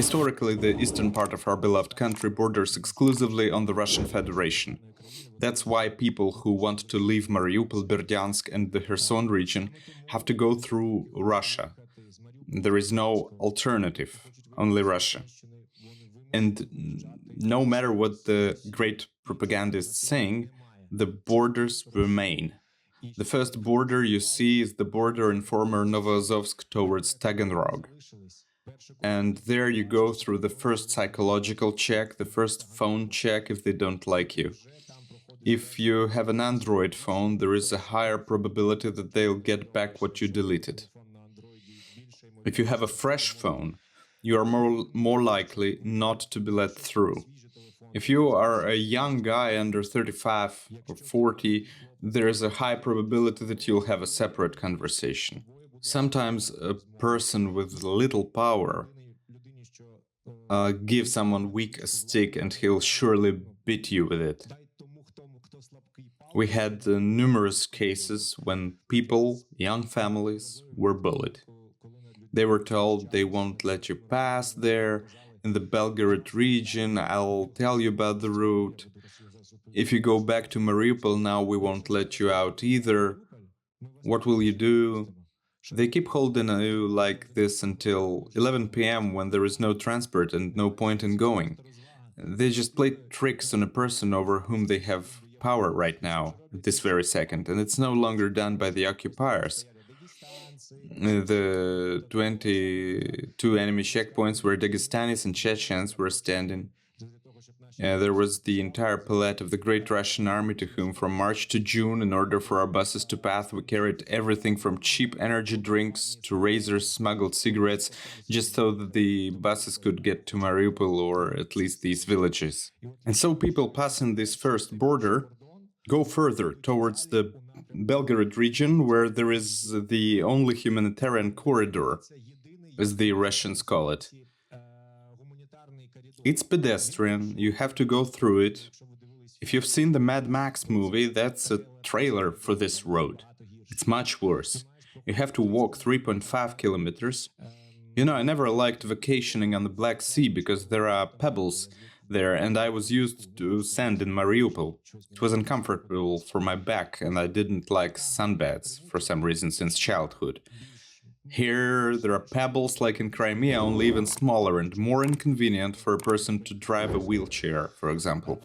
Historically, the eastern part of our beloved country borders exclusively on the Russian Federation. That's why people who want to leave Mariupol, Berdyansk and the Kherson region have to go through Russia. There is no alternative, only Russia. And no matter what the great propagandists saying, the borders remain. The first border you see is the border in former Novoazovsk towards Taganrog. And there you go through the first psychological check, the first phone check if they don't like you. If you have an Android phone, there is a higher probability that they'll get back what you deleted. If you have a fresh phone, you are more likely not to be let through. If you are a young guy under 35 or 40, there is a high probability that you'll have a separate conversation. Sometimes a person with little power give someone weak a stick and he'll surely beat you with it. We had numerous cases when people, young families, were bullied. They were told they won't let you pass there, in the Belgorod region, I'll tell you about the route. If you go back to Mariupol now, we won't let you out either. What will you do? They keep holding you like this until 11 p.m. when there is no transport and no point in going. They just play tricks on a person over whom they have power right now, this very second, and it's no longer done by the occupiers. The 22 enemy checkpoints where Dagestanis and Chechens were standing. There was the entire palette of the Great Russian Army to whom from March to June, in order for our buses to pass, we carried everything from cheap energy drinks to razors, smuggled cigarettes, just so that the buses could get to Mariupol or at least these villages. And so people passing this first border go further towards the Belgorod region, where there is the only humanitarian corridor, as the Russians call it. It's pedestrian, you have to go through it. If you've seen the Mad Max movie, that's a trailer for this road. It's much worse. You have to walk 3.5 kilometers. You know, I never liked vacationing on the Black Sea because there are pebbles there, and I was used to sand in Mariupol. It was uncomfortable for my back, and I didn't like sunbaths for some reason since childhood. Here, there are pebbles like in Crimea, only even smaller and more inconvenient for a person to drive a wheelchair, for example.